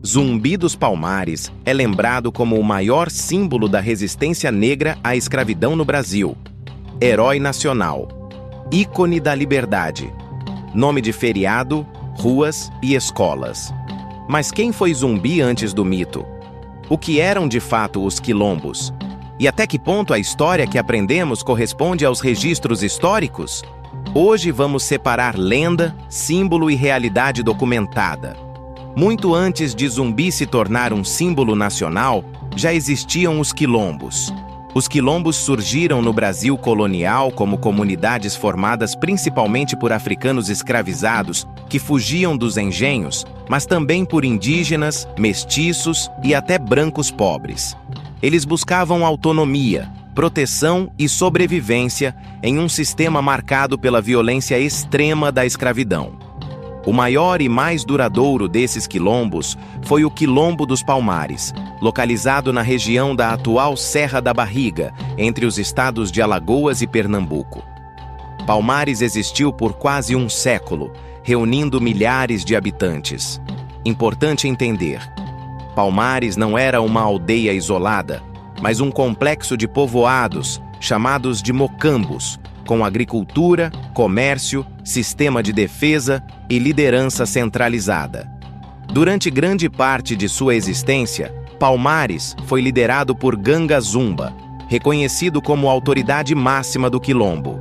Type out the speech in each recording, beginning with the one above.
Zumbi dos Palmares é lembrado como o maior símbolo da resistência negra à escravidão no Brasil. Herói nacional, ícone da liberdade, nome de feriado, ruas e escolas. Mas quem foi Zumbi antes do mito? O que eram de fato os quilombos? E até que ponto a história que aprendemos corresponde aos registros históricos? Hoje vamos separar lenda, símbolo e realidade documentada. Muito antes de Zumbi se tornar um símbolo nacional, já existiam os quilombos. Os quilombos surgiram no Brasil colonial como comunidades formadas principalmente por africanos escravizados que fugiam dos engenhos, mas também por indígenas, mestiços e até brancos pobres. Eles buscavam autonomia, proteção e sobrevivência em um sistema marcado pela violência extrema da escravidão. O maior e mais duradouro desses quilombos foi o Quilombo dos Palmares, localizado na região da atual Serra da Barriga, entre os estados de Alagoas e Pernambuco. Palmares existiu por quase um século, reunindo milhares de habitantes. Importante entender: Palmares não era uma aldeia isolada, mas um complexo de povoados, chamados de mocambos, com agricultura, comércio, sistema de defesa e liderança centralizada. Durante grande parte de sua existência, Palmares foi liderado por Ganga Zumba, reconhecido como a autoridade máxima do quilombo.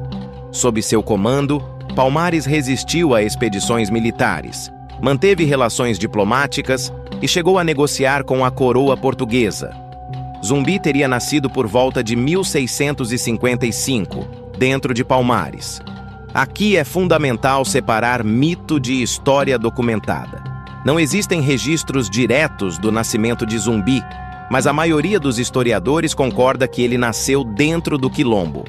Sob seu comando, Palmares resistiu a expedições militares, manteve relações diplomáticas e chegou a negociar com a coroa portuguesa. Zumbi teria nascido por volta de 1655, dentro de Palmares. Aqui é fundamental separar mito de história documentada. Não existem registros diretos do nascimento de Zumbi, mas a maioria dos historiadores concorda que ele nasceu dentro do quilombo.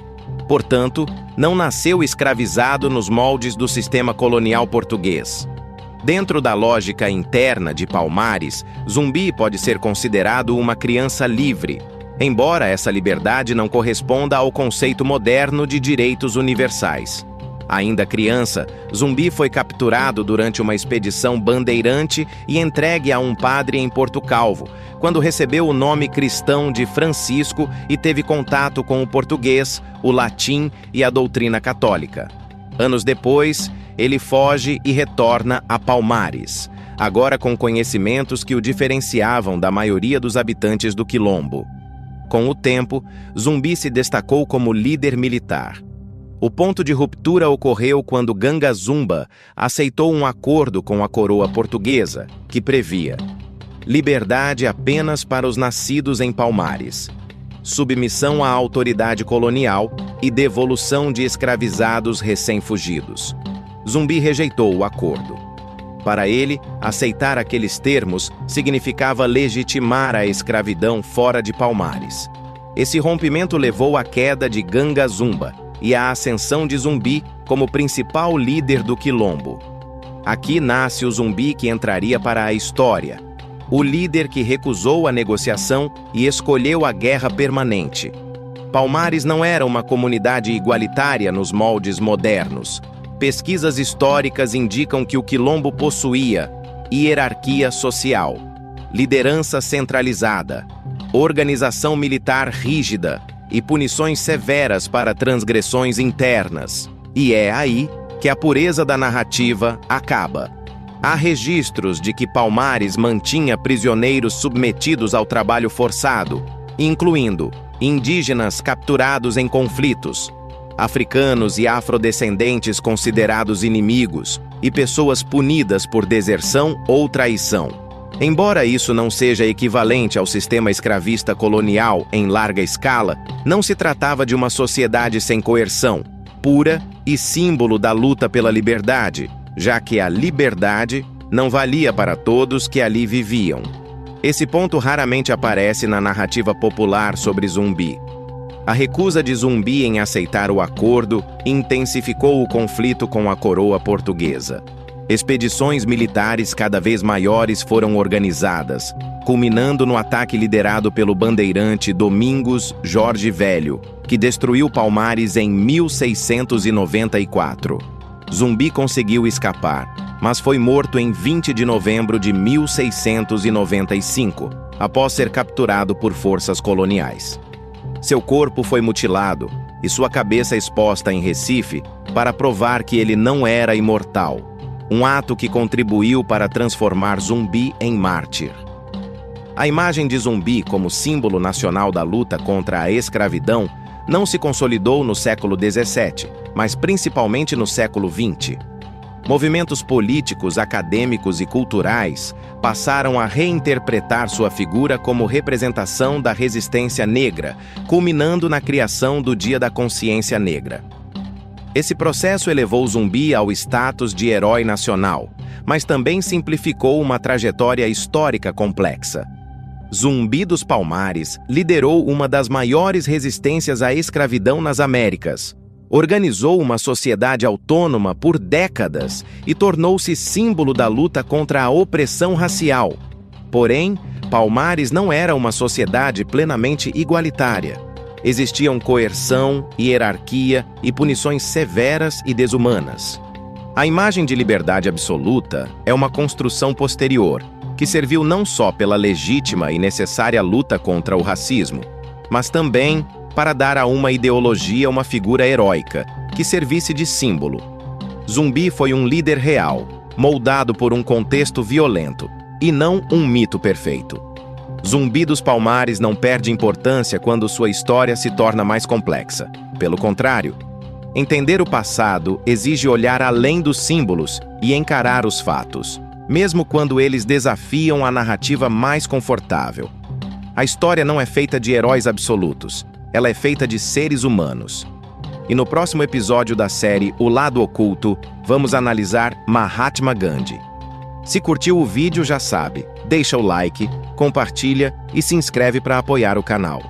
Portanto, não nasceu escravizado nos moldes do sistema colonial português. Dentro da lógica interna de Palmares, Zumbi pode ser considerado uma criança livre, embora essa liberdade não corresponda ao conceito moderno de direitos universais. Ainda criança, Zumbi foi capturado durante uma expedição bandeirante e entregue a um padre em Porto Calvo, quando recebeu o nome cristão de Francisco e teve contato com o português, o latim e a doutrina católica. Anos depois, ele foge e retorna a Palmares, agora com conhecimentos que o diferenciavam da maioria dos habitantes do quilombo. Com o tempo, Zumbi se destacou como líder militar. O ponto de ruptura ocorreu quando Ganga Zumba aceitou um acordo com a coroa portuguesa, que previa liberdade apenas para os nascidos em Palmares, submissão à autoridade colonial e devolução de escravizados recém-fugidos. Zumbi rejeitou o acordo. Para ele, aceitar aqueles termos significava legitimar a escravidão fora de Palmares. Esse rompimento levou à queda de Ganga Zumba e à ascensão de Zumbi como principal líder do quilombo. Aqui nasce o Zumbi que entraria para a história, o líder que recusou a negociação e escolheu a guerra permanente. Palmares não era uma comunidade igualitária nos moldes modernos. Pesquisas históricas indicam que o quilombo possuía hierarquia social, liderança centralizada, organização militar rígida e punições severas para transgressões internas. E é aí que a pureza da narrativa acaba. Há registros de que Palmares mantinha prisioneiros submetidos ao trabalho forçado, incluindo indígenas capturados em conflitos, africanos e afrodescendentes considerados inimigos e pessoas punidas por deserção ou traição. Embora isso não seja equivalente ao sistema escravista colonial em larga escala, não se tratava de uma sociedade sem coerção, pura e símbolo da luta pela liberdade, já que a liberdade não valia para todos que ali viviam. Esse ponto raramente aparece na narrativa popular sobre Zumbi. A recusa de Zumbi em aceitar o acordo intensificou o conflito com a coroa portuguesa. Expedições militares cada vez maiores foram organizadas, culminando no ataque liderado pelo bandeirante Domingos Jorge Velho, que destruiu Palmares em 1694. Zumbi conseguiu escapar, mas foi morto em 20 de novembro de 1695, após ser capturado por forças coloniais. Seu corpo foi mutilado e sua cabeça exposta em Recife para provar que ele não era imortal, um ato que contribuiu para transformar Zumbi em mártir. A imagem de Zumbi como símbolo nacional da luta contra a escravidão não se consolidou no século XVII, mas principalmente no século XX. Movimentos políticos, acadêmicos e culturais passaram a reinterpretar sua figura como representação da resistência negra, culminando na criação do Dia da Consciência Negra. Esse processo elevou Zumbi ao status de herói nacional, mas também simplificou uma trajetória histórica complexa. Zumbi dos Palmares liderou uma das maiores resistências à escravidão nas Américas, organizou uma sociedade autônoma por décadas e tornou-se símbolo da luta contra a opressão racial. Porém, Palmares não era uma sociedade plenamente igualitária. Existiam coerção, hierarquia e punições severas e desumanas. A imagem de liberdade absoluta é uma construção posterior, que serviu não só pela legítima e necessária luta contra o racismo, mas também para dar a uma ideologia uma figura heróica, que servisse de símbolo. Zumbi foi um líder real, moldado por um contexto violento, e não um mito perfeito. Zumbi dos Palmares não perde importância quando sua história se torna mais complexa. Pelo contrário, entender o passado exige olhar além dos símbolos e encarar os fatos, mesmo quando eles desafiam a narrativa mais confortável. A história não é feita de heróis absolutos, ela é feita de seres humanos. E no próximo episódio da série O Lado Oculto, vamos analisar Mahatma Gandhi. Se curtiu o vídeo, já sabe, deixa o like, compartilha e se inscreve para apoiar o canal.